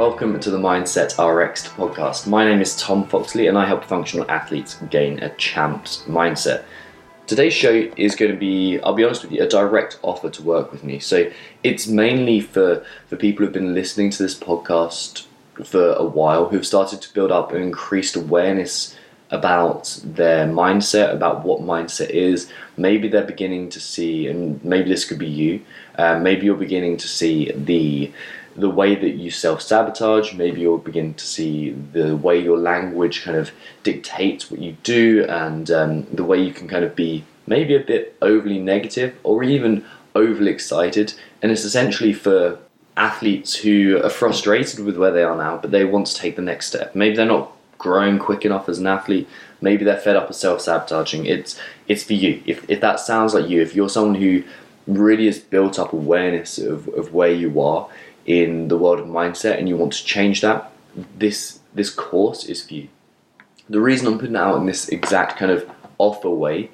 Welcome to the Mindset RX podcast. My name is Tom Foxley and I help functional athletes gain a champ's mindset. Today's show is going to be, I'll be honest with you, a direct offer to work with me. So it's mainly for people who've been listening to this podcast for a while, who've started to build up an increased awareness about their mindset, about what mindset is. Maybe they're beginning to see, and maybe this could be you, maybe you're beginning to see the way that you self-sabotage. Maybe you'll begin to see the way your language kind of dictates what you do, and the way you can kind of be maybe a bit overly negative or even overly excited. And it's essentially for athletes who are frustrated with where they are now, but they want to take the next step. Maybe they're not growing quick enough as an athlete. Maybe they're fed up with self-sabotaging. It's for you. If that sounds like you, if you're someone who really has built up awareness of where you are in the world of mindset and you want to change that, this course is for you. The reason I'm putting it out in this exact kind of offer way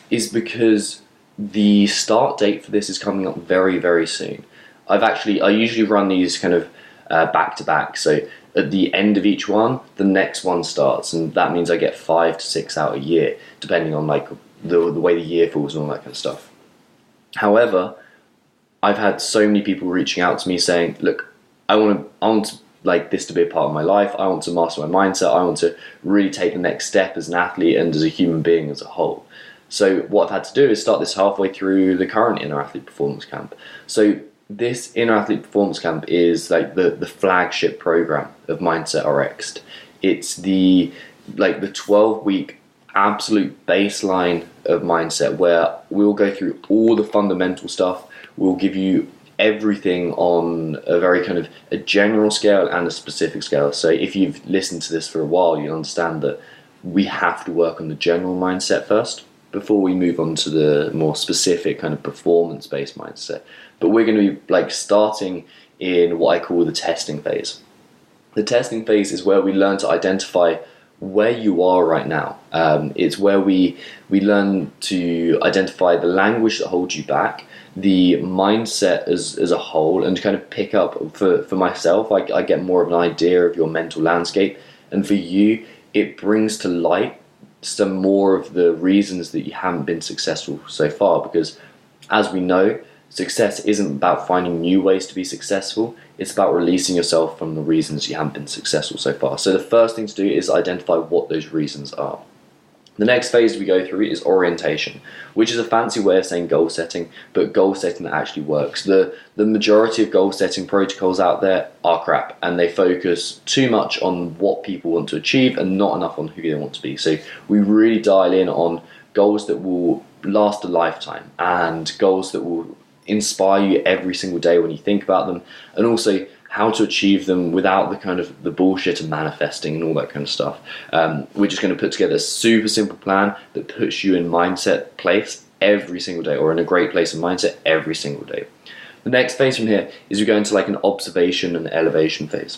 is because the start date for this is coming up very, very soon. I usually run these kind of back to back. So at the end of each one, the next one starts, and that means I get 5 to 6 out a year, depending on like the way the year falls and all that kind of stuff. However, I've had so many people reaching out to me saying, look, I want like this to be a part of my life. I want to master my mindset. I want to really take the next step as an athlete and as a human being as a whole. So what I've had to do is start this halfway through the current Inner Athlete Performance Camp. So this Inner Athlete Performance Camp is like the flagship program of Mindset RX. It's the 12-week absolute baseline of mindset, where we'll go through all the fundamental stuff. We'll give you everything on a very kind of a general scale and a specific scale. So if you've listened to this for a while, you'll understand that we have to work on the general mindset first before we move on to the more specific kind of performance-based mindset. But we're going to be like starting in what I call the testing phase. The testing phase is where we learn to identify where you are right now. It's where we learn to identify the language that holds you back, the mindset as a whole, and kind of pick up, for myself, I get more of an idea of your mental landscape, and for you, it brings to light some more of the reasons that you haven't been successful so far, because as we know, success isn't about finding new ways to be successful. It's about releasing yourself from the reasons you haven't been successful so far. So the first thing to do is identify what those reasons are. The next phase we go through is orientation, which is a fancy way of saying goal setting, but goal setting that actually works. The majority of goal setting protocols out there are crap, and they focus too much on what people want to achieve and not enough on who they want to be. So we really dial in on goals that will last a lifetime, and goals that will inspire you every single day when you think about them, and also how to achieve them without the kind of the bullshit of manifesting and all that kind of stuff. We're just going to put together a super simple plan that puts you in mindset place every single day, or in a great place of mindset every single day. The next phase from here is we go into like an observation and elevation phase.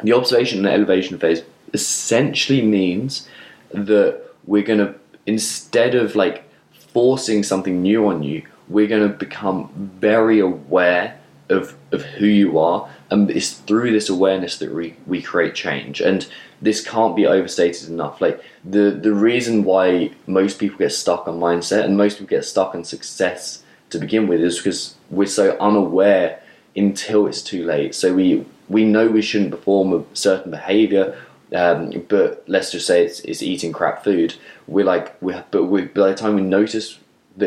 The observation and elevation phase essentially means that we're going to, instead of like forcing something new on you, we're going to become very aware of who you are, and it's through this awareness that we create change. And this can't be overstated enough. Like the reason why most people get stuck on mindset and most people get stuck on success to begin with is because we're so unaware until it's too late. So we know we shouldn't perform a certain behavior, but let's just say it's eating crap food. By the time we notice by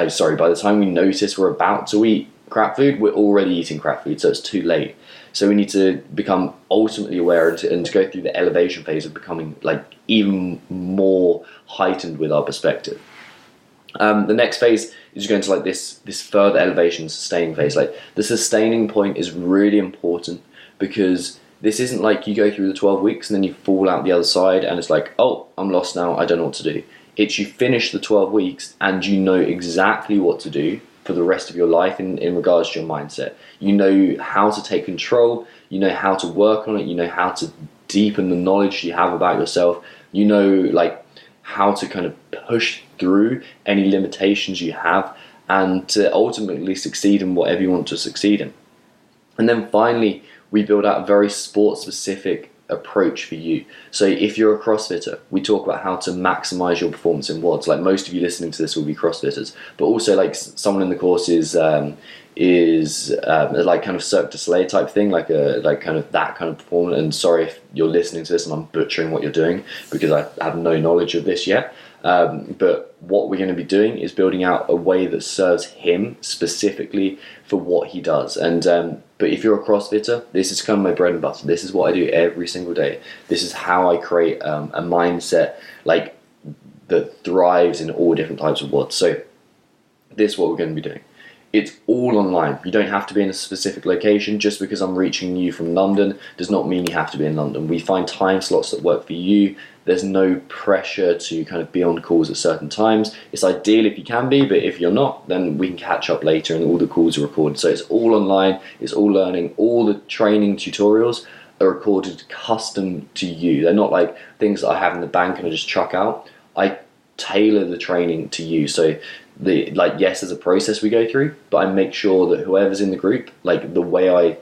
the time we notice we're about to eat crap food, we're already eating crap food, so it's too late. So we need to become ultimately aware and to go through the elevation phase of becoming like even more heightened with our perspective. The next phase is going to like this further elevation, sustaining phase. Like the sustaining point is really important, because this isn't like you go through the 12 weeks and then you fall out the other side and it's like, oh, I'm lost now, I don't know what to do. It's you finish the 12 weeks and you know exactly what to do for the rest of your life in regards to your mindset. You know how to take control, you know how to work on it, you know how to deepen the knowledge you have about yourself, you know like how to kind of push through any limitations you have and to ultimately succeed in whatever you want to succeed in. And then finally, we build out a very sport specific approach for you. So if you're a CrossFitter, we talk about how to maximize your performance in WODs. Like most of you listening to this will be CrossFitters, but also like someone in the course is like kind of Cirque du Soleil type thing, like kind of that kind of performance. And sorry if you're listening to this and I'm butchering what you're doing, because I have no knowledge of this yet. But what we're going to be doing is building out a way that serves him specifically for what he does. And but if you're a CrossFitter, this is kind of my bread and butter. This is what I do every single day. This is how I create a mindset like that thrives in all different types of WODs. So this is what we're going to be doing. It's all online. You don't have to be in a specific location. Just because I'm reaching you from London does not mean you have to be in London. We find time slots that work for you. There's no pressure to kind of be on calls at certain times. It's ideal if you can be, but if you're not, then we can catch up later and all the calls are recorded. So it's all online, it's all learning. All the training tutorials are recorded custom to you. They're not like things that I have in the bank and I just chuck out. I tailor the training to you. So yes, there's a process we go through, but I make sure that whoever's in the group, like the way I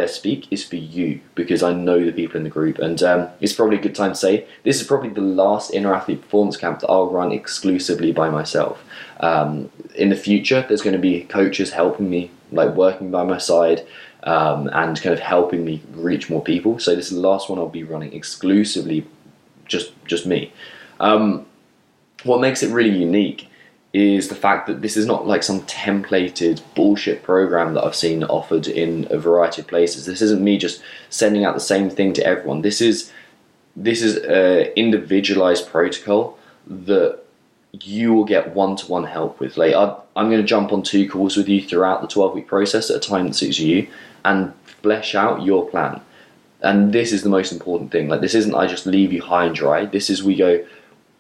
speak is for you, because I know the people in the group. And it's probably a good time to say this is probably the last Inner Athlete Performance Camp that I'll run exclusively by myself. In the future, there's going to be coaches helping me, like working by my side, and kind of helping me reach more people. So this is the last one I'll be running exclusively, just me. What makes it really unique is the fact that this is not like some templated bullshit program that I've seen offered in a variety of places. This isn't me just sending out the same thing to everyone. This is an individualized protocol that you will get one-to-one help with. Like I'm going to jump on 2 calls with you throughout the 12-week process at a time that suits you and flesh out your plan. And this is the most important thing. Like this isn't I just leave you high and dry. This is we go,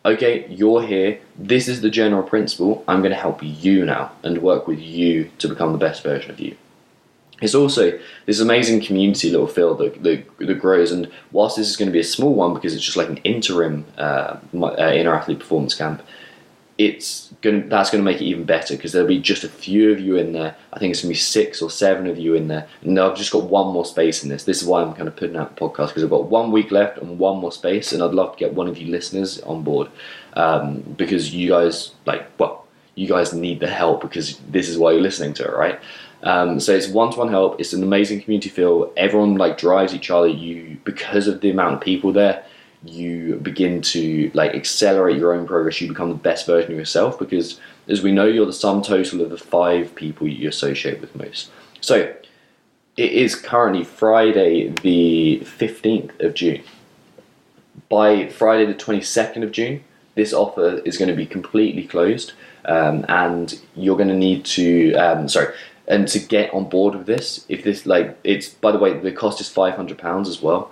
okay, you're here, this is the general principle, I'm going to help you now and work with you to become the best version of you. It's also this amazing community little feel that grows, and whilst this is going to be a small one because it's just like an interim Inner Athlete Performance Camp, that's going to make it even better because there'll be just a few of you in there. I think it's going to be 6 or 7 of you in there. And I've just got one more space in this. This is why I'm kind of putting out the podcast, because I've got 1 week left and 1 more space, and I'd love to get one of you listeners on board, because you guys you guys need the help, because this is why you're listening to it, right? So it's one-to-one help. It's an amazing community feel. Everyone like drives each other. Because of the amount of people there, you begin to like accelerate your own progress. You become the best version of yourself, because as we know, you're the sum total of the 5 people you associate with most. So it is currently Friday the 15th of June. By Friday the 22nd of June, this offer is going to be completely closed, and you're going to need to and to get on board with this, if this it's, by the way, the cost is £500 as well,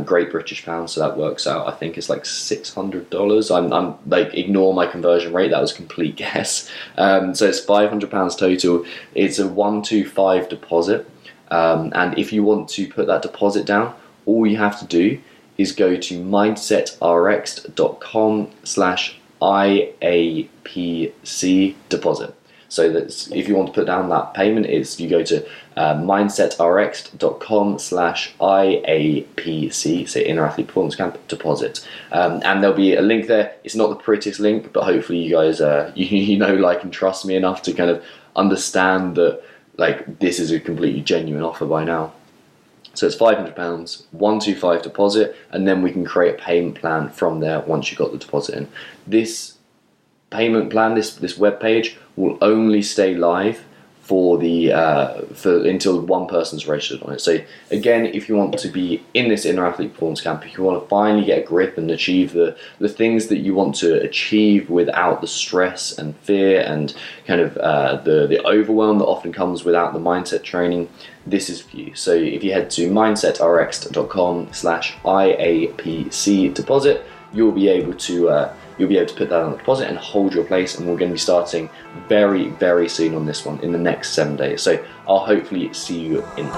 Great British pounds, so that works out, I think it's like $600. I'm like, ignore my conversion rate, that was a complete guess. So it's £500 total. It's a 125 deposit, and if you want to put that deposit down, all you have to do is go to mindsetrx.com/IAPC deposit. So that's, if you want to put down that payment, you go to mindsetrx.com/IAPC, so Inner Athlete Performance Camp deposit. And there'll be a link there. It's not the prettiest link, but hopefully you guys, you know, like and trust me enough to kind of understand that like this is a completely genuine offer by now. So it's £500, 125 deposit, and then we can create a payment plan from there once you've got the deposit in. This payment plan, this web page, will only stay live for until one person's registered on it. So again, if you want to be in this Inner Athlete Performance Camp, if you want to finally get a grip and achieve the things that you want to achieve without the stress and fear and kind of the overwhelm that often comes without the mindset training, this is for you. So if you head to mindsetrx.com/IAPC deposit, you'll be able to put that on the deposit and hold your place, and we're going to be starting very, very soon on this one in the next 7 days. So I'll hopefully see you in there.